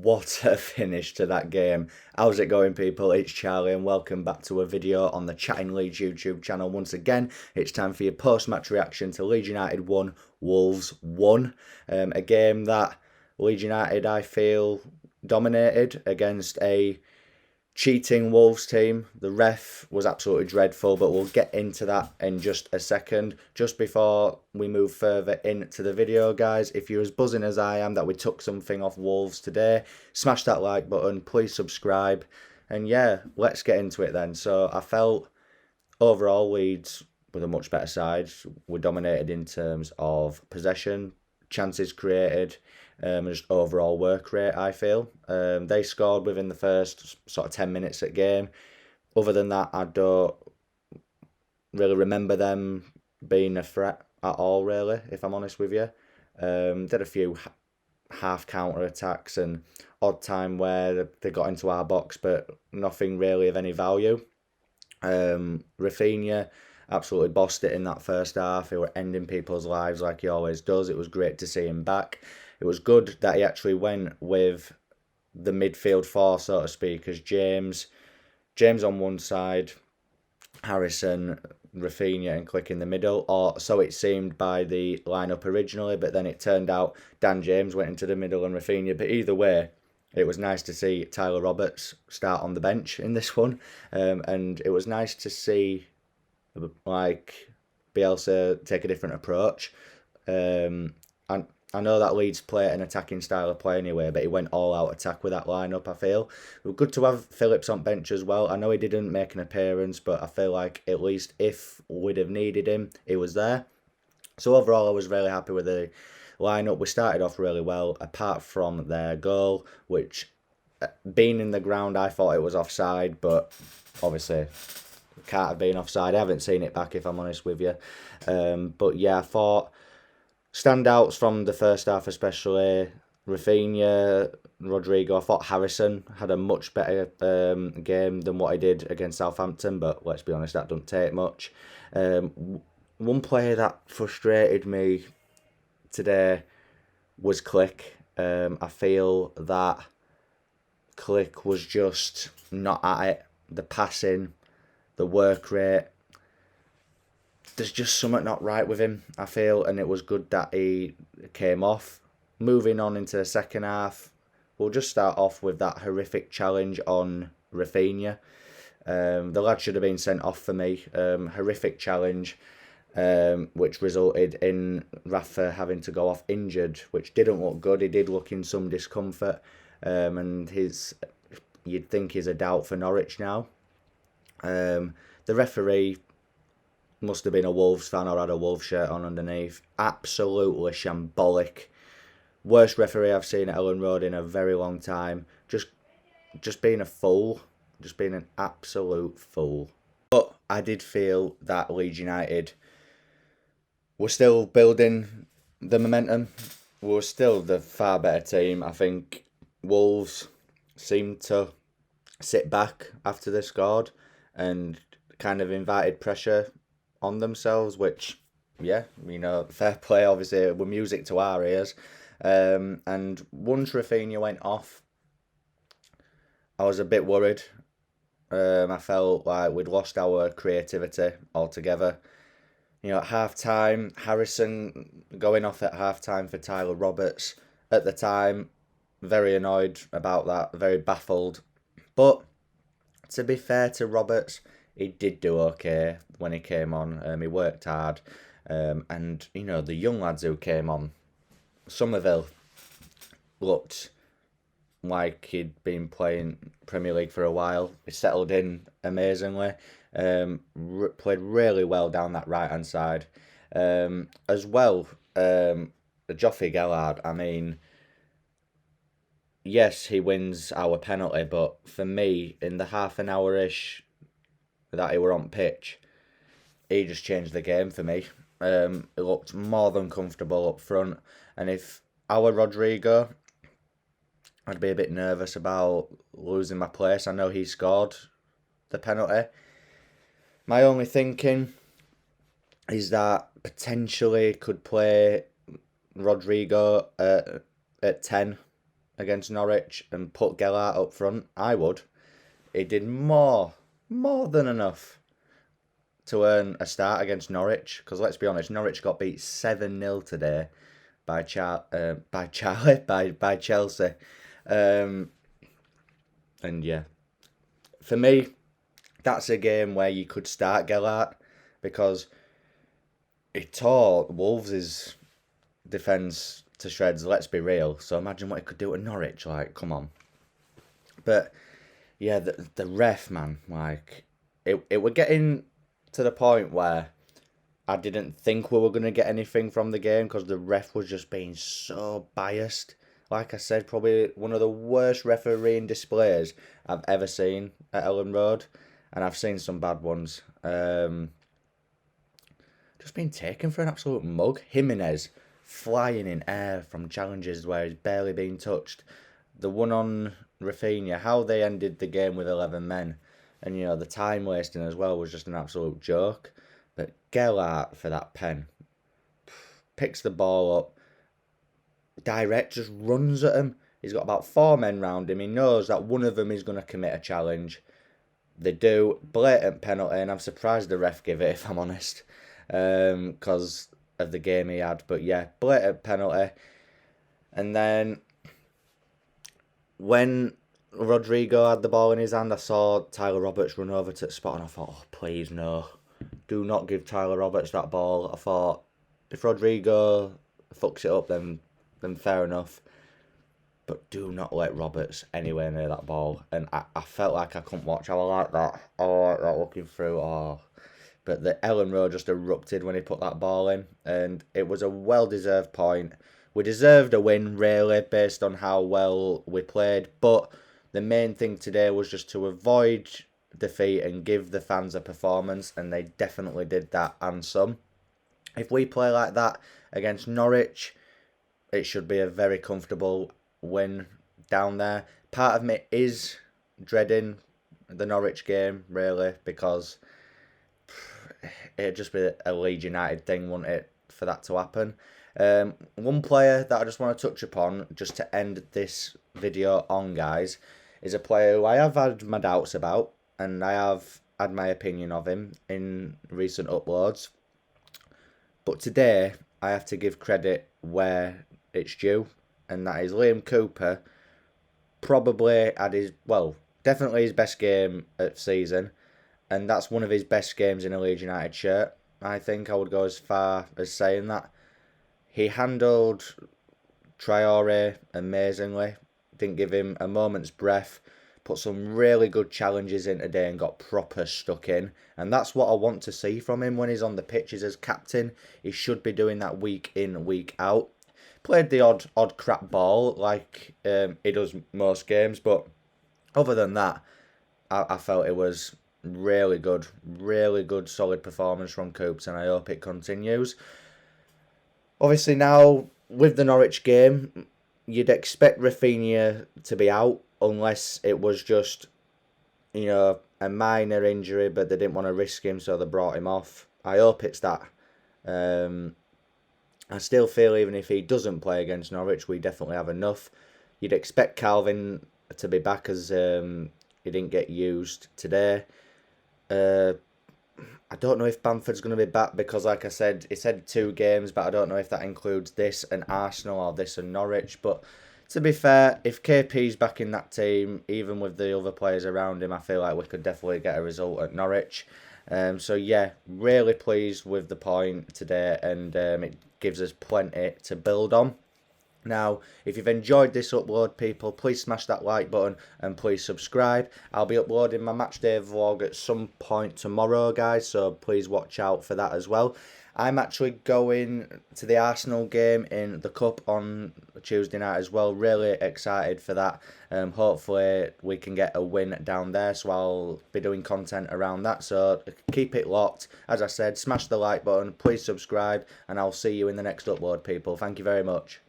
what a finish to that game. How's it going, people? It's Charlie and welcome back to a video on the Chatting Leeds YouTube channel. Once again, it's time for your post-match reaction to Leeds United 1, Wolves 1. A game that Leeds United, I feel, dominated against a cheating Wolves team. The ref was absolutely dreadful, but we'll get into that in just a second. Just before we move further into the video, guys, if you're as buzzing as I am that we took something off Wolves today, smash that like button, please subscribe, and yeah, let's get into it then. So I felt overall Leeds were a much better side. We dominated in terms of possession, chances created, just overall work rate, I feel. They scored within the first sort of 10 minutes of game. Other than that, I don't really remember them being a threat at all, really, if I'm honest with you. Did a few half counter attacks and odd time where they got into our box, but nothing really of any value. Rafinha absolutely bossed it in that first half. He were ending people's lives like he always does. It was great to see him back. It was good that he actually went with the midfield four, so to speak, as James on one side, Harrison, Rafinha and Click in the middle, or so it seemed by the lineup originally, but then it turned out Dan James went into the middle and Rafinha. But either way, it was nice to see Tyler Roberts start on the bench in this one, and it was nice to see like Bielsa take a different approach. And I know that Leeds play an attacking style of play anyway, but he went all out attack with that lineup, I feel. It was good to have Phillips on bench as well. I know he didn't make an appearance, but I feel like at least if we'd have needed him, he was there. So overall, I was really happy with the lineup. We started off really well, apart from their goal, which being in the ground, I thought it was offside, but obviously can't have been offside. I haven't seen it back, if I'm honest with you. But yeah, I thought standouts from the first half, especially Rafinha, Rodrigo. I thought Harrison had a much better game than what he did against Southampton, but let's be honest, that doesn't take much. One player that frustrated me today was Click. I feel that Click was just not at it. The passing, the work rate, there's just something not right with him, I feel, and it was good that he came off. Moving on into the second half, we'll just start off with that horrific challenge on Rafinha. The lad should have been sent off for me. Horrific challenge, which resulted in Rafa having to go off injured, which didn't look good. He did look in some discomfort, and you'd think he's a doubt for Norwich now. The referee must have been a Wolves fan or had a Wolves shirt on underneath. Absolutely shambolic. Worst referee I've seen at Ellen Road in a very long time. Just being a fool. Just being an absolute fool. But I did feel that Leeds United were still building the momentum. We were still the far better team. I think Wolves seemed to sit back after they scored and kind of invited pressure on themselves, which, yeah, fair play, obviously, were music to our ears. And once Rafinha went off, I was a bit worried. I felt like we'd lost our creativity altogether. At half-time, Harrison going off at half-time for Tyler Roberts. At the time, very annoyed about that, very baffled. But to be fair to Roberts, he did do okay when he came on. He worked hard. And, the young lads who came on, Somerville looked like he'd been playing Premier League for a while. He settled in amazingly. Played really well down that right-hand side. As well, Joffrey Gellard, I mean, yes, he wins our penalty, but for me, in the half an hour-ish that he were on pitch, he just changed the game for me. He looked more than comfortable up front, and if I were Rodrigo, I'd be a bit nervous about losing my place. I know he scored the penalty. My only thinking is that potentially could play Rodrigo at 10 against Norwich and put Gellart up front, I would. He did more than enough to earn a start against Norwich. Because let's be honest, Norwich got beat 7-0 today by Chelsea. And yeah, for me, that's a game where you could start Gellart because it tore Wolves' defence to shreds, let's be real. So imagine what he could do at Norwich, like, come on. But yeah, the ref, man, like, it were getting to the point where I didn't think we were going to get anything from the game because the ref was just being so biased. Like I said, probably one of the worst refereeing displays I've ever seen at Ellen Road. And I've seen some bad ones. Just been taken for an absolute mug. Jimenez flying in air from challenges where he's barely been touched. The one on Rafinha, how they ended the game with 11 men. And, you know, the time wasting as well was just an absolute joke. But Gellart for that pen. Picks the ball up. Direct, just runs at him. He's got about 4 men round him. He knows that one of them is going to commit a challenge. They do. Blatant penalty, and I'm surprised the ref gave it, if I'm honest. Because of the game he had. But yeah, blatant penalty. And then when Rodrigo had the ball in his hand, I saw Tyler Roberts run over to the spot and I thought, oh, please no. Do not give Tyler Roberts that ball. I thought, if Rodrigo fucks it up, then fair enough. But do not let Roberts anywhere near that ball. And I felt like I couldn't watch. I like that. I like that looking through. Oh. But the Ellen Road just erupted when he put that ball in. And it was a well-deserved point. We deserved a win, really, based on how well we played. But the main thing today was just to avoid defeat and give the fans a performance. And they definitely did that and some. If we play like that against Norwich, it should be a very comfortable win down there. Part of me is dreading the Norwich game, really, because it'd just be a Leeds United thing, wouldn't it, for that to happen. One player that I just want to touch upon, just to end this video on, guys, is a player who I have had my doubts about, and I have had my opinion of him in recent uploads. But today, I have to give credit where it's due, and that is Liam Cooper probably had definitely his best game of season, and that's one of his best games in a Leeds United shirt. I think I would go as far as saying that. He handled Traore amazingly, didn't give him a moment's breath, put some really good challenges in today and got proper stuck in. And that's what I want to see from him when he's on the pitches as captain. He should be doing that week in, week out. Played the odd crap ball like he does most games, but other than that, I felt it was really good, solid performance from Coops, and I hope it continues. Obviously now, with the Norwich game, you'd expect Rafinha to be out, unless it was just, you know, a minor injury, but they didn't want to risk him, so they brought him off. I hope it's that. I still feel even if he doesn't play against Norwich, we definitely have enough. You'd expect Calvin to be back as he didn't get used today. I don't know if Bamford's going to be back because, like I said, he said 2 games, but I don't know if that includes this and Arsenal or this and Norwich. But to be fair, if KP's back in that team, even with the other players around him, I feel like we could definitely get a result at Norwich. So yeah, really pleased with the point today, and it gives us plenty to build on. Now, if you've enjoyed this upload, people, please smash that like button and please subscribe. I'll be uploading my matchday vlog at some point tomorrow, guys, so please watch out for that as well. I'm actually going to the Arsenal game in the Cup on Tuesday night as well. Really excited for that. Hopefully we can get a win down there, so I'll be doing content around that. So keep it locked. As I said, smash the like button, please subscribe, and I'll see you in the next upload, people. Thank you very much.